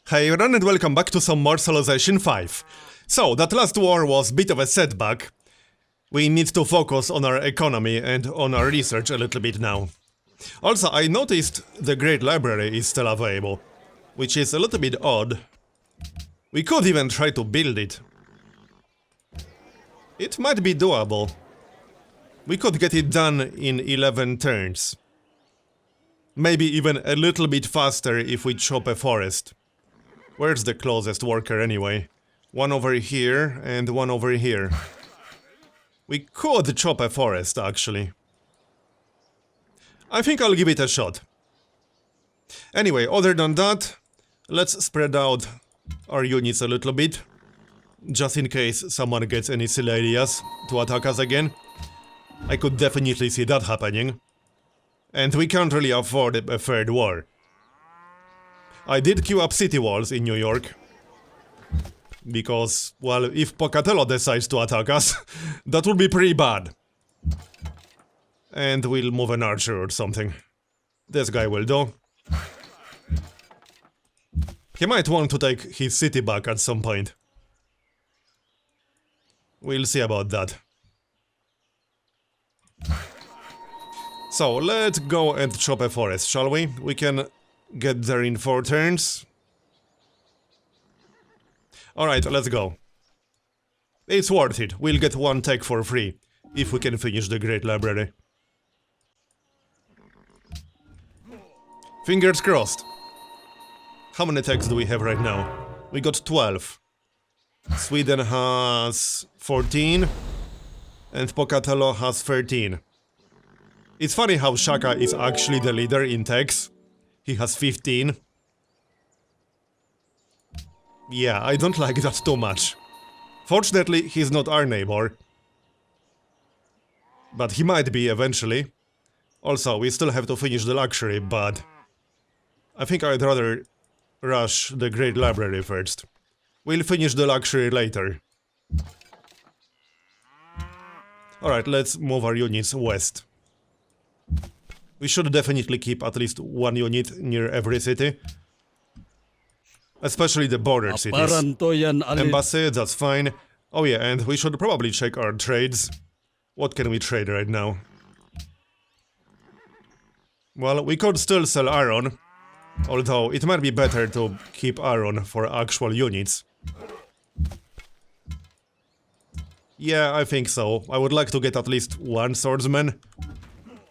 Hey everyone and welcome back to some more Civilization 5. So, that last war was a bit of a setback. We need to focus on our economy and on our research a little bit now. Also, I noticed the Great Library is still available, which is a little bit odd. We could even try to build it. It might be doable. We could get it done in 11 turns. Maybe even a little bit faster if we chop a forest. Where's the closest worker anyway? One over here and one over here. We could chop a forest, actually. I think I'll give it a shot. Anyway, other than that, let's spread out our units a little bit. Just in case someone gets any silly ideas to attack us again. I could definitely see that happening. And we can't really afford a third war. I did queue up city walls in New York. Because, well, if Pocatello decides to attack us, that would be pretty bad. And we'll move an archer or something. This guy will do. He might want to take his city back at some point. We'll see about that. So, let's go and chop a forest, shall we? We can get there in 4 turns. Alright, let's go. It's worth it. We'll get 1 tech for free, if we can finish the Great Library. Fingers crossed. How many techs do we have right now? We got 12. Sweden has 14. And Pocatello has 13. It's funny how Shaka is actually the leader in techs. He has 15. Yeah, I don't like that too much. Fortunately, he's not our neighbor. But he might be eventually. Also, we still have to finish the luxury, but I think I'd rather rush the Great Library first. We'll finish the luxury later. Alright, let's move our units west. We should definitely keep at least 1 unit near every city. Especially the border cities. Embassy, that's fine. Oh yeah, and we should probably check our trades. What can we trade right now? Well, we could still sell iron. Although, it might be better to keep iron for actual units. Yeah, I think so. I would like to get at least 1 swordsman.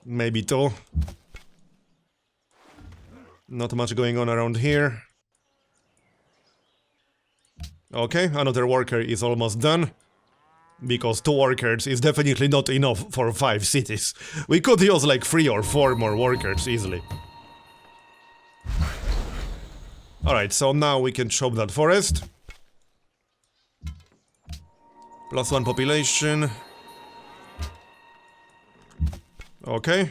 Maybe 2. Not much going on around here. Okay, another worker is almost done. Because 2 workers is definitely not enough for 5 cities. We could use like 3 or 4 more workers easily. Alright, so now we can chop that forest. +1 population. Okay.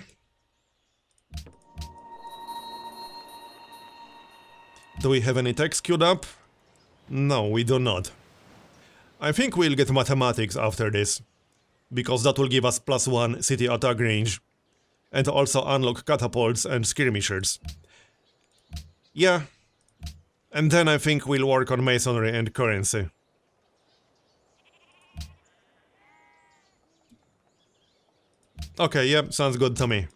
Do we have any techs queued up? No, we do not. I think we'll get mathematics after this. Because that will give us +1 city attack range. And also unlock catapults and skirmishers. Yeah. And then I think we'll work on masonry and currency. Okay, yeah, sounds good to me.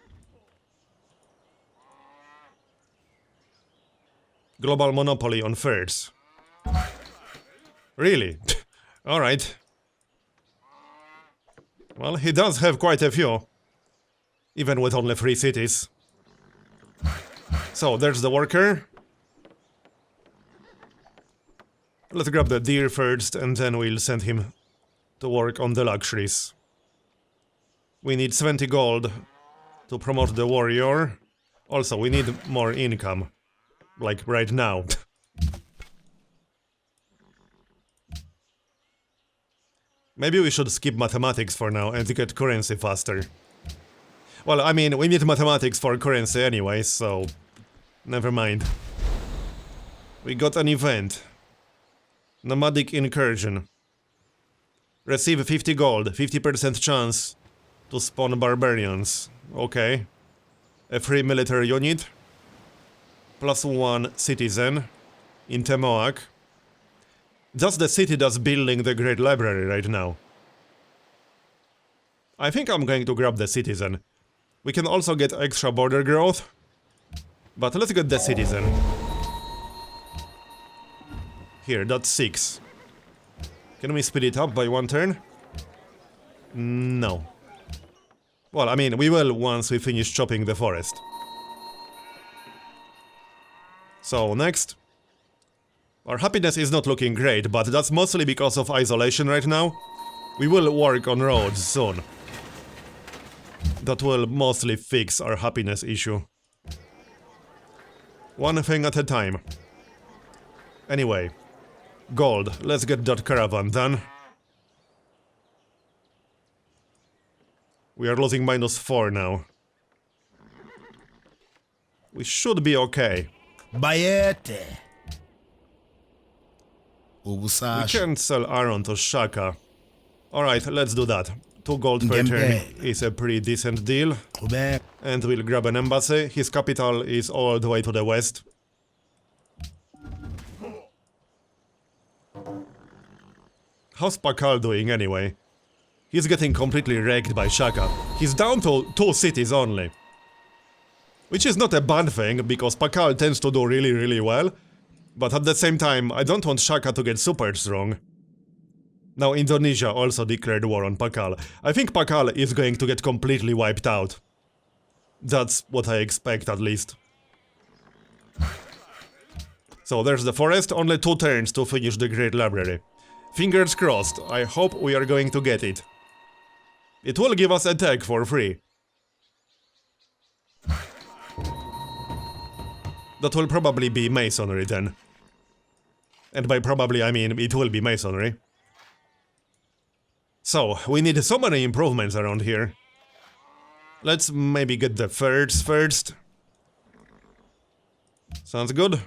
Global monopoly on furs. Really? Alright. Well, he does have quite a few. Even with only 3 cities. So, there's the worker. Let's grab the deer first, and then we'll send him to work on the luxuries. We need 70 gold to promote the warrior. Also, we need more income. Like, right now. Maybe we should skip mathematics for now and get currency faster. Well, I mean, we need mathematics for currency anyway, so... never mind. We got an event. Nomadic Incursion. Receive 50 gold, 50% chance to spawn barbarians. Okay. A free military unit. +1 citizen. in Temoak. That's the city that's building the Great Library right now. I think I'm going to grab the citizen. We can also get extra border growth. But let's get the citizen. Here, that's 6. Can we speed it up by 1 turn? No. Well, I mean, we will once we finish chopping the forest. So, next. Our happiness is not looking great, but that's mostly because of isolation right now. We will work on roads soon. That will mostly fix our happiness issue. One thing at a time. Anyway. Gold. Let's get that caravan done. We are losing -4 now. We should be okay. Bayete. We can't sell iron to Shaka. Alright, let's do that. 2 gold per turn is a pretty decent deal. And we'll grab an embassy. His capital is all the way to the west. How's Pakal doing anyway? He's getting completely wrecked by Shaka. He's down to 2 cities only. Which is not a bad thing, because Pakal tends to do really well. But at the same time, I don't want Shaka to get super strong. Now Indonesia also declared war on Pakal. I think Pakal is going to get completely wiped out. That's what I expect at least. So there's the forest, only 2 turns to finish the Great Library. Fingers crossed, I hope we are going to get it. It will give us a tag for free. That will probably be masonry then. And by probably I mean it will be masonry. So, we need so many improvements around here. Let's maybe get the thirds first. Sounds good.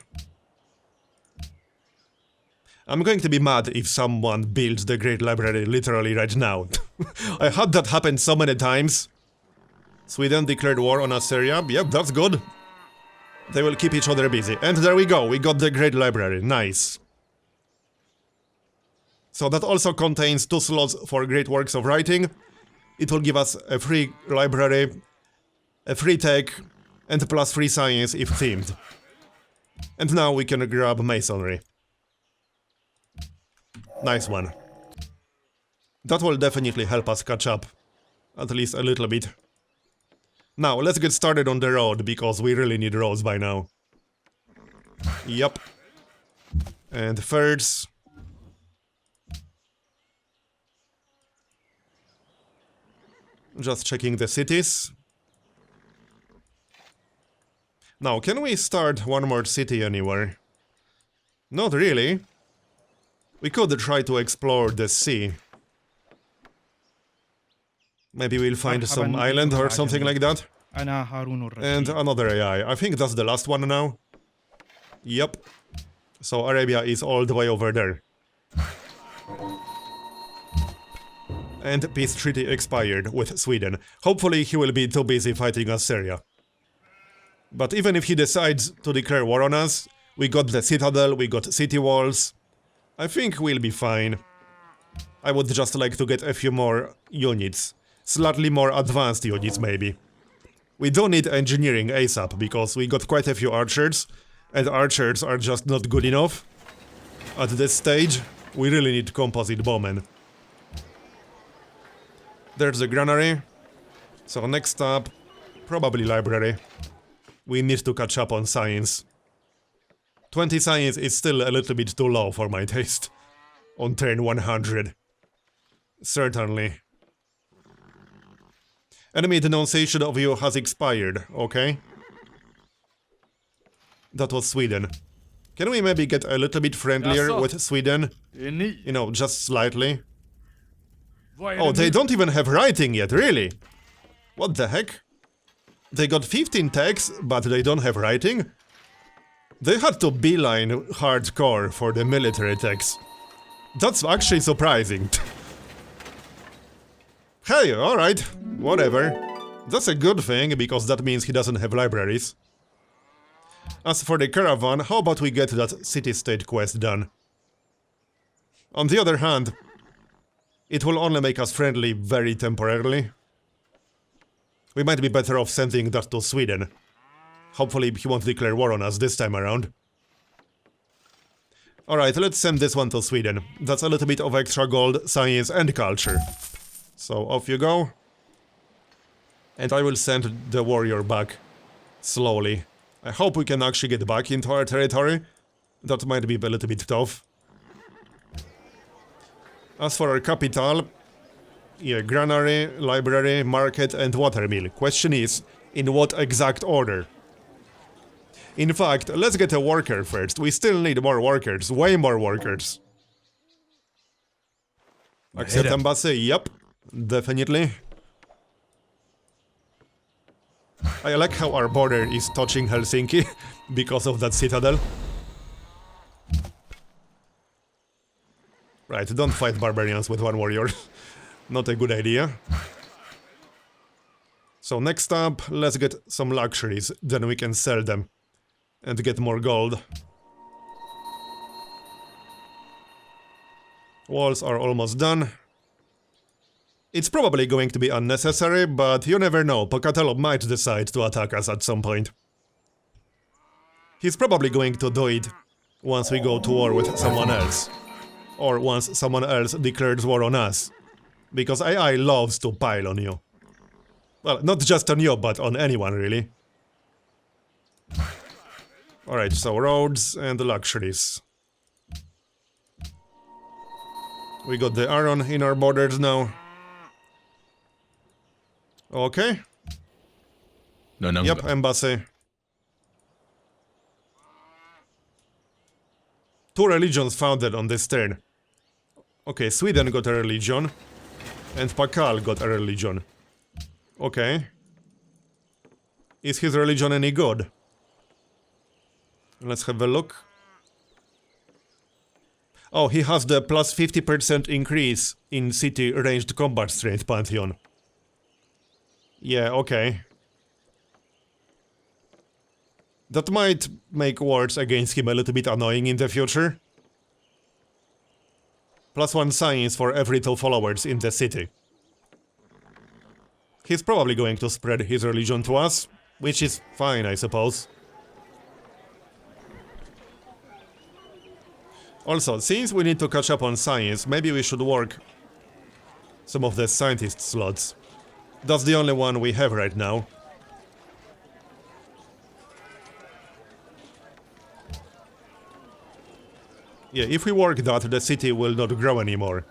I'm going to be mad if someone builds the Great Library literally right now. I had that happen so many times. Sweden declared war on Assyria. Yep, that's good. They will keep each other busy. And there we go, we got the Great Library. Nice. So that also contains 2 slots for great works of writing. It will give us a free library, a free tech, and plus free science if themed. And now we can grab masonry. Nice one. That will definitely help us catch up. At least a little bit. Now, let's get started on the road, because we really need roads by now. Yup. And thirds. Just checking the cities. Now, can we start one more city anywhere? Not really. We could try to explore the sea. Maybe we'll find some island or something like that. And another AI. I think that's the last one now. Yep. So Arabia is all the way over there. And peace treaty expired with Sweden. Hopefully he will be too busy fighting Assyria. But even if he decides to declare war on us, we got the citadel, we got city walls. I think we'll be fine. I would just like to get a few more units. Slightly more advanced units, maybe. We do need engineering ASAP, because we got quite a few archers, and archers are just not good enough. At this stage, we really need composite bowmen. There's the granary. So next up, probably library. We need to catch up on science. 20 science is still a little bit too low for my taste. On turn 100. Certainly. Enemy denunciation of you has expired, okay? That was Sweden. Can we maybe get a little bit friendlier with Sweden? You know, just slightly. Oh, they don't even have writing yet, really? What the heck? They got 15 tags, but they don't have writing? They had to beeline hardcore for the military tags. That's actually surprising. Hey, alright, whatever. That's a good thing, because that means he doesn't have libraries. As for the caravan, how about we get that city-state quest done? On the other hand, it will only make us friendly very temporarily. We might be better off sending that to Sweden. Hopefully he won't declare war on us this time around. Alright, let's send this one to Sweden. That's a little bit of extra gold, science and culture. So off you go. And I will send the warrior back slowly. I hope we can actually get back into our territory. That might be a little bit tough. As for our capital, yeah, granary, library, market and watermill. Question is, in what exact order? In fact, let's get a worker first. We still need more workers, way more workers. Accept embassy, yep, definitely. I like how our border is touching Helsinki because of that citadel. Right, don't fight barbarians with one warrior. Not a good idea. So next up, let's get some luxuries, then we can sell them and get more gold. Walls are almost done. It's probably going to be unnecessary, but you never know, Pocatello might decide to attack us at some point. He's probably going to do it once we go to war with someone else. Or once someone else declares war on us. Because AI loves to pile on you. Well, not just on you, but on anyone, really. Alright, so roads and luxuries. We got the iron in our borders now. Okay. No. Yep, embassy. 2 religions founded on this turn. Okay, Sweden got a religion. And Pakal got a religion. Okay. Is his religion any good? Let's have a look. Oh, he has the plus 50% increase in city ranged combat strength pantheon. Yeah, okay. That might make wars against him a little bit annoying in the future. +1 science for every 2 followers in the city. He's probably going to spread his religion to us, which is fine, I suppose. Also, since we need to catch up on science, maybe we should work some of the scientist slots. That's the only one we have right now. Yeah, if we work that, the city will not grow anymore.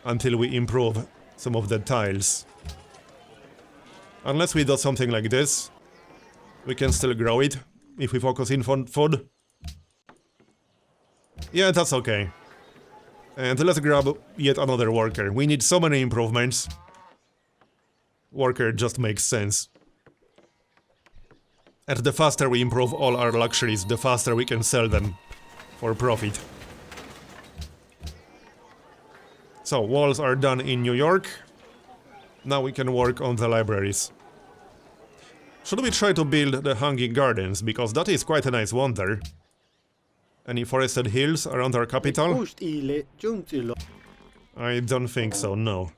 Until we improve some of the tiles. Unless we do something like this, we can still grow it, if we focus in on food. Yeah, that's okay. And let's grab yet another worker. We need so many improvements. Worker just makes sense. And the faster we improve all our luxuries, the faster we can sell them for profit. So, walls are done in New York. Now we can work on the libraries. Should we try to build the Hanging Gardens, because that is quite a nice wonder. Any forested hills around our capital? I don't think so, no.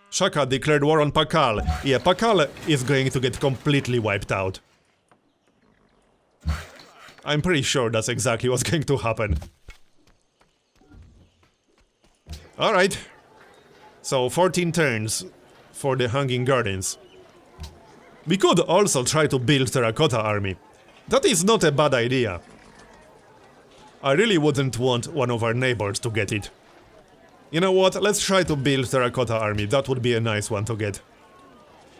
Shaka declared war on Pakal. Yeah, Pakal is going to get completely wiped out. I'm pretty sure that's exactly what's going to happen. Alright. So, 14 turns for the Hanging Gardens. We could also try to build Terracotta Army. That is not a bad idea. I really wouldn't want one of our neighbors to get it. You know what, let's try to build Terracotta Army, that would be a nice one to get.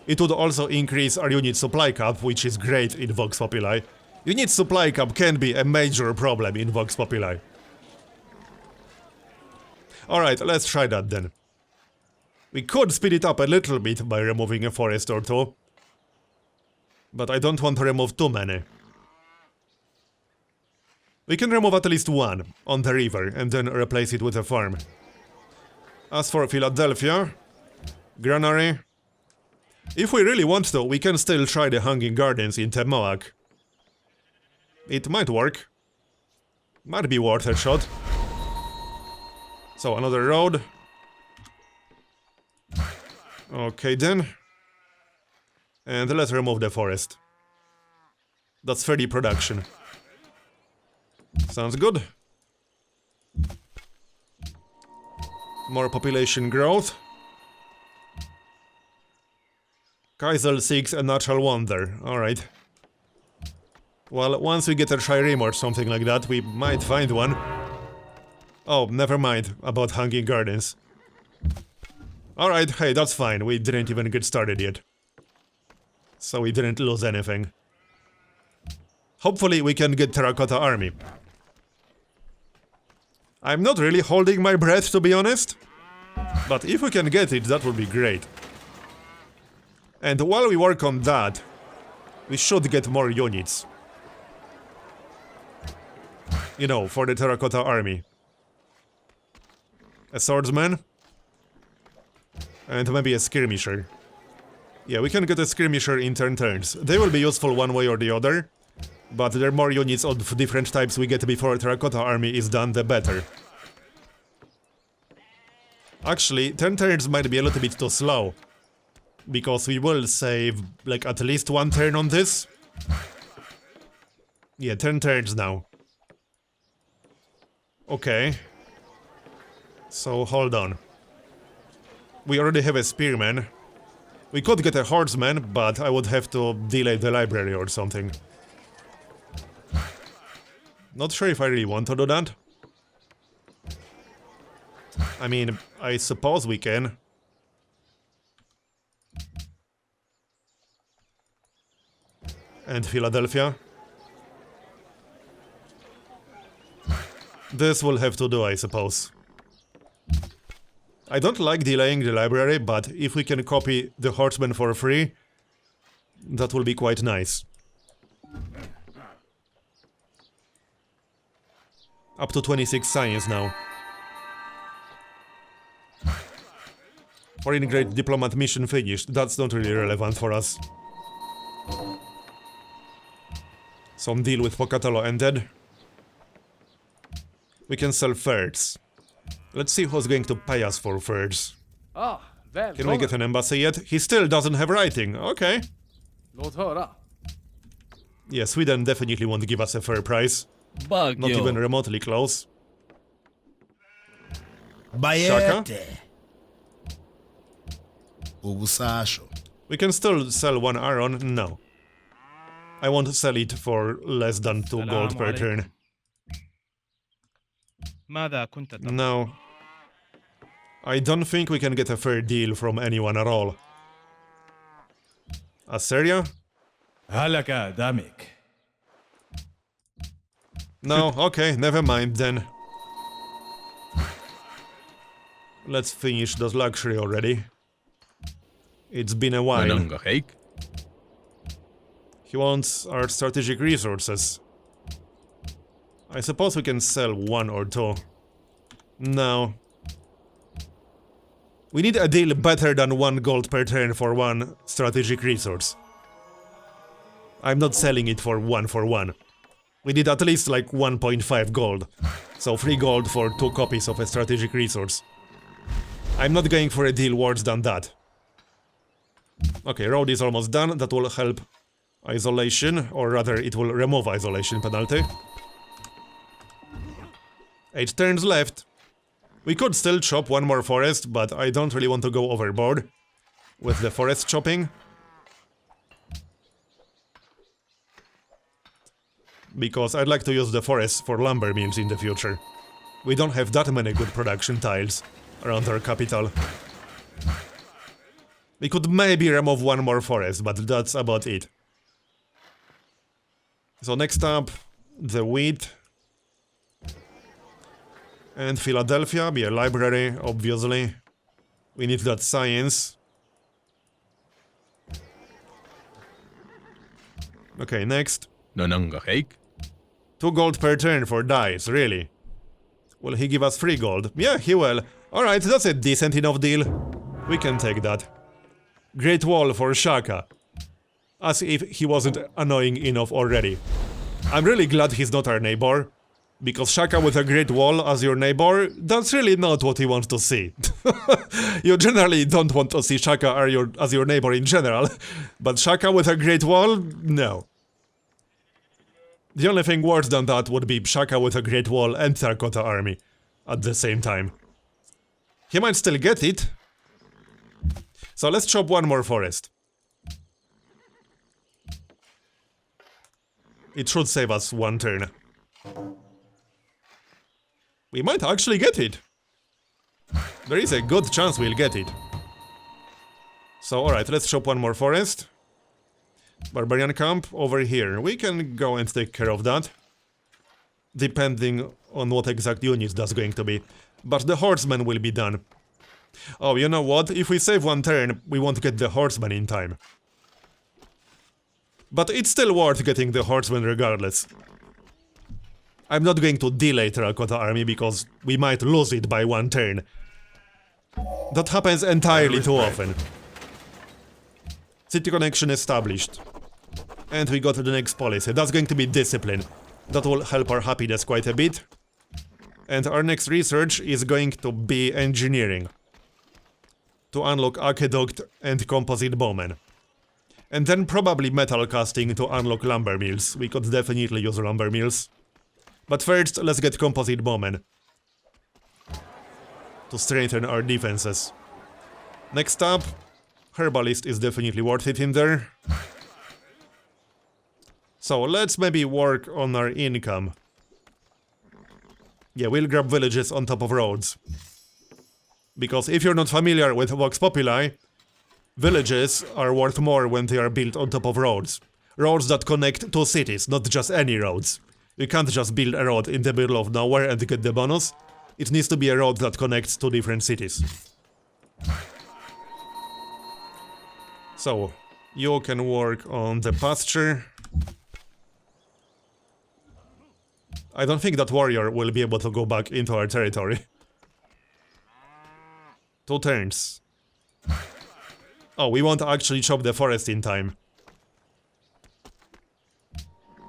It would also increase our unit supply cap, which is great in Vox Populi. Unit supply cap can be a major problem in Vox Populi. Alright, let's try that then. We could speed it up a little bit by removing a forest or two. But I don't want to remove too many. We can remove at least one on the river and then replace it with a farm. As for Philadelphia, granary. If we really want to, we can still try the Hanging Gardens in Temoak. It might work. Might be worth a shot. So, another road. Okay then. And let's remove the forest. That's 30 production. Sounds good. More population growth. Kaisel seeks a natural wonder. Alright. Well, once we get a trireme or something like that, we might find one. Oh, never mind about Hanging Gardens. Alright, hey, that's fine. We didn't even get started yet. So we didn't lose anything. Hopefully we can get Terracotta Army. I'm not really holding my breath, to be honest. But if we can get it, that would be great. And while we work on that, we should get more units. You know, for the Terracotta Army. A swordsman. And maybe a skirmisher. Yeah, we can get a skirmisher in 10 turns. They will be useful one way or the other. But the more units of different types we get before Terracotta Army is done, the better. Actually, 10 turns might be a little bit too slow. Because we will save, like, at least 1 turn on this. Yeah, 10 turns now. Okay. So, hold on. We already have a spearman. We could get a horseman, but I would have to delay the library or something. Not sure if I really want to do that. I mean, I suppose we can. And Philadelphia. This will have to do, I suppose. I don't like delaying the library, but if we can copy the horseman for free, that will be quite nice. Up to 26 science now. Foreign grade diplomat mission finished. That's not really relevant for us. Some deal with Pocatello ended. We can sell furs. Let's see who's going to pay us for furs. Can we get an embassy yet? He still doesn't have writing. Okay. Låt höra. Yeah, Sweden definitely won't give us a fair price. Not even remotely close. Bayete. Ubusasho. We can still sell 1 iron. No. I won't sell it for less than 2 gold per turn. No. I don't think we can get a fair deal from anyone at all. Assyria? Halaka damik. No, okay, never mind then. Let's finish those luxury already. It's been a while. Nananga hake. He wants our strategic resources. I suppose we can sell 1 or 2. No. We need a deal better than 1 gold per turn for 1 strategic resource. I'm not selling it for 1 for 1. We need at least like 1.5 gold. So 3 gold for 2 copies of a strategic resource. I'm not going for a deal worse than that. Okay, road is almost done. That will help isolation, or rather it will remove isolation penalty. 8 turns left. We could still chop 1 more forest, but I don't really want to go overboard with the forest chopping. Because I'd like to use the forest for lumber mills in the future. We don't have that many good production tiles around our capital. We could maybe remove 1 more forest, but that's about it. So next up, the wheat. And Philadelphia, be a library, obviously. We need that science. Okay, next. Nananga hake. 2 gold per turn for dice, really? Will he give us 3 gold? Yeah, he will. Alright, that's a decent enough deal. We can take that. Great Wall for Shaka. As if he wasn't annoying enough already. I'm really glad he's not our neighbor. Because Shaka with a Great Wall as your neighbor, that's really not what you want to see. You generally don't want to see Shaka as your neighbor in general, but Shaka with a Great Wall, no. The only thing worse than that would be Shaka with a Great Wall and Terracotta Army at the same time. He might still get it. So let's chop one more forest. It should save us one turn. We might actually get it. There is a good chance we'll get it. So alright, let's chop one more forest. Barbarian Camp over here. We can go and take care of that. Depending on what exact unit that's going to be. But the horsemen will be done. Oh, you know what? If we save one turn, we won't get the horsemen in time. But it's still worth getting the horsemen regardless. I'm not going to delay Terracotta Army because we might lose it by one turn. That happens entirely too often. City connection established. And we got the next policy. That's going to be discipline. That will help our happiness quite a bit. And our next research is going to be engineering. To unlock aqueduct and composite bowmen. And then probably metal casting to unlock lumber mills. We could definitely use lumber mills. But first, let's get composite bowmen. To strengthen our defenses. Next up, herbalist is definitely worth it in there. So let's maybe work on our income. Yeah, we'll grab villages on top of roads. Because if you're not familiar with Vox Populi, villages are worth more when they are built on top of roads. Roads that connect two cities, not just any roads. You can't just build a road in the middle of nowhere and get the bonus. It needs to be a road that connects two different cities. So, you can work on the pasture. I don't think that warrior will be able to go back into our territory. 2 turns. Oh, we won't actually chop the forest in time.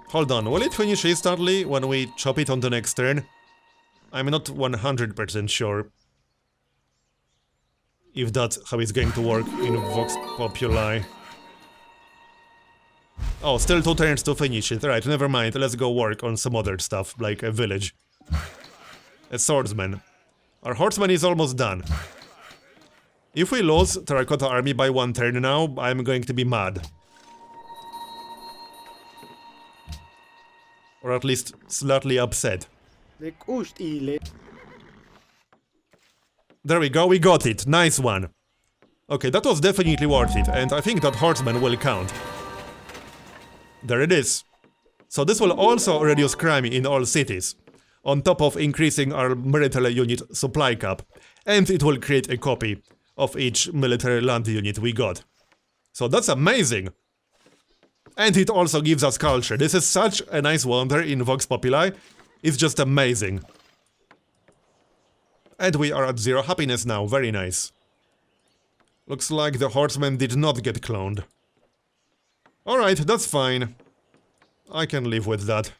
Hold on, will it finish instantly when we chop it on the next turn? I'm not 100% sure if that's how it's going to work in Vox Populi. Oh, still 2 turns to finish it. Right, never mind, let's go work on some other stuff, like a village. A swordsman. Our horseman is almost done. If we lose Terracotta Army by 1 turn now, I'm going to be mad. Or at least slightly upset. There we go, we got it. Nice one. Okay, that was definitely worth it, and I think that horseman will count. There it is. So this will also reduce crime in all cities, on top of increasing our military unit supply cap, and it will create a copy of each military land unit we got. So that's amazing! And it also gives us culture. This is such a nice wonder in Vox Populi. It's just amazing. And we are at 0 happiness now, very nice. Looks like the horseman did not get cloned. Alright, that's fine. I can live with that.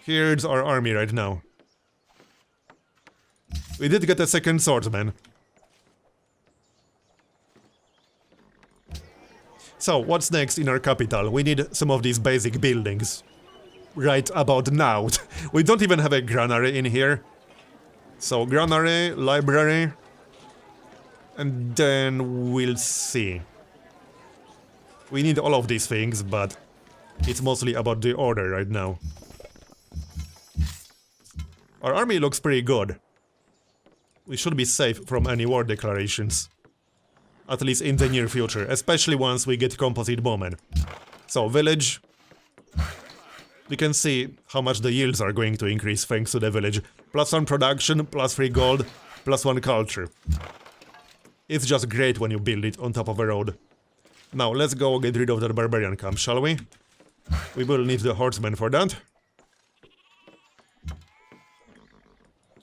Here's our army right now. We did get a second swordsman. So, what's next in our capital? We need some of these basic buildings. Right about now. We don't even have a granary in here. So, granary, library... And then we'll see. We need all of these things, but it's mostly about the order right now. Our army looks pretty good. We should be safe from any war declarations. At least in the near future, especially once we get composite bowmen. So, village. We can see how much the yields are going to increase thanks to the village. +1 production, +3 gold, +1 culture. It's just great when you build it on top of a road. Now, let's go get rid of that barbarian camp, shall we? We will need the horsemen for that.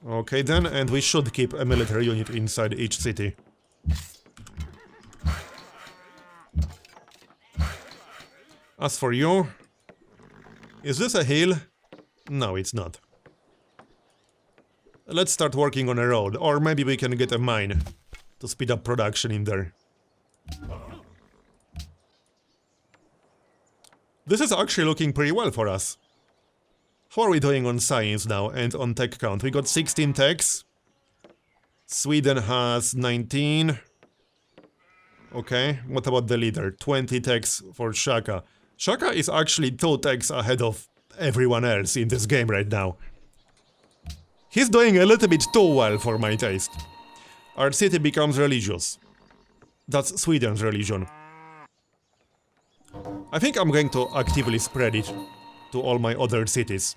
Okay then, and we should keep a military unit inside each city. As for you... Is this a hill? No, it's not. Let's start working on a road, or maybe we can get a mine to speed up production in there. This is actually looking pretty well for us. How are we doing on science now and on tech count? We got 16 techs. Sweden has 19. Okay, what about the leader? 20 techs for Shaka. Shaka is actually 2 techs ahead of everyone else in this game right now. He's doing a little bit too well for my taste. Our city becomes religious. That's Sweden's religion. I think I'm going to actively spread it to all my other cities.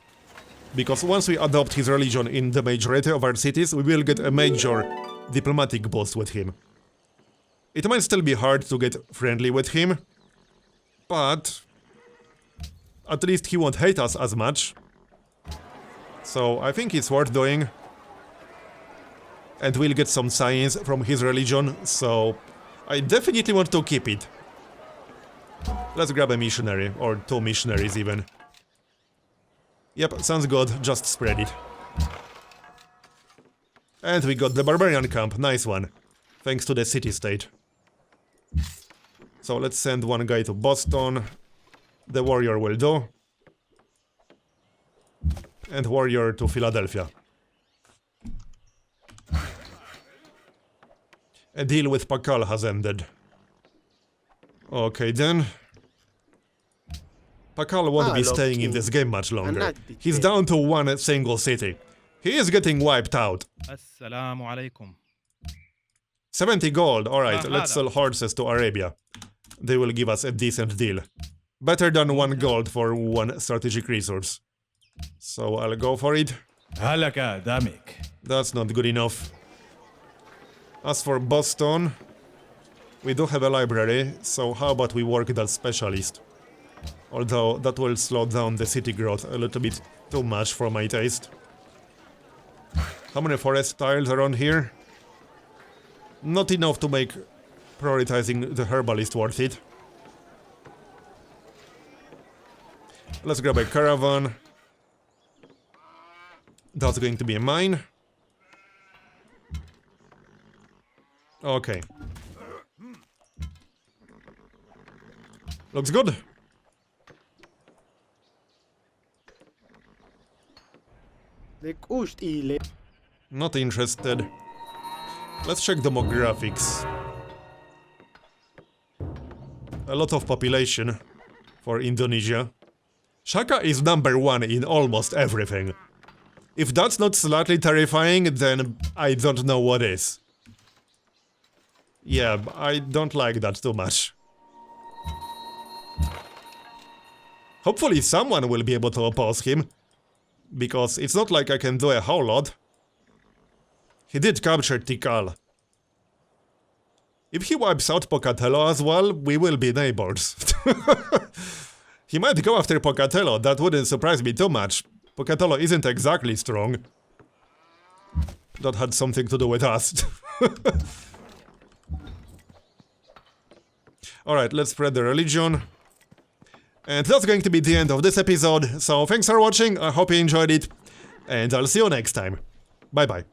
Because once we adopt his religion in the majority of our cities, we will get a major diplomatic boost with him. It might still be hard to get friendly with him, but at least he won't hate us as much. So I think it's worth doing. And we'll get some science from his religion, so I definitely want to keep it. Let's grab a missionary, or 2 missionaries even. Yep, sounds good, just spread it. And we got the Barbarian Camp, nice one. Thanks to the city-state. So let's send one guy to Boston. The warrior will do. And warrior to Philadelphia. A deal with Pakal has ended. Okay then. Pakal won't be staying in this game much longer. He's down to 1 single city. He is getting wiped out. Assalamu alaikum. 70 gold, alright, let's sell horses to Arabia. They will give us a decent deal. Better than 1 gold for 1 strategic resource. So I'll go for it. Halaka damik. That's not good enough. As for Boston, we do have a library, so how about we work that specialist? Although that will slow down the city growth a little bit too much for my taste. How many forest tiles around here? Not enough to make prioritizing the herbalist worth it. Let's grab a caravan. That's going to be a mine. Okay. Looks good. Not interested. Let's check demographics. A lot of population for Indonesia. Shaka is number 1 in almost everything. If that's not slightly terrifying, then I don't know what is. Yeah, I don't like that too much. Hopefully someone will be able to oppose him. Because it's not like I can do a whole lot. He did capture Tikal. If he wipes out Pocatello as well, we will be neighbors. He might go after Pocatello, that wouldn't surprise me too much. Pocatello isn't exactly strong. That had something to do with us. Alright, let's spread the religion. And that's going to be the end of this episode, so thanks for watching, I hope you enjoyed it, and I'll see you next time. Bye bye.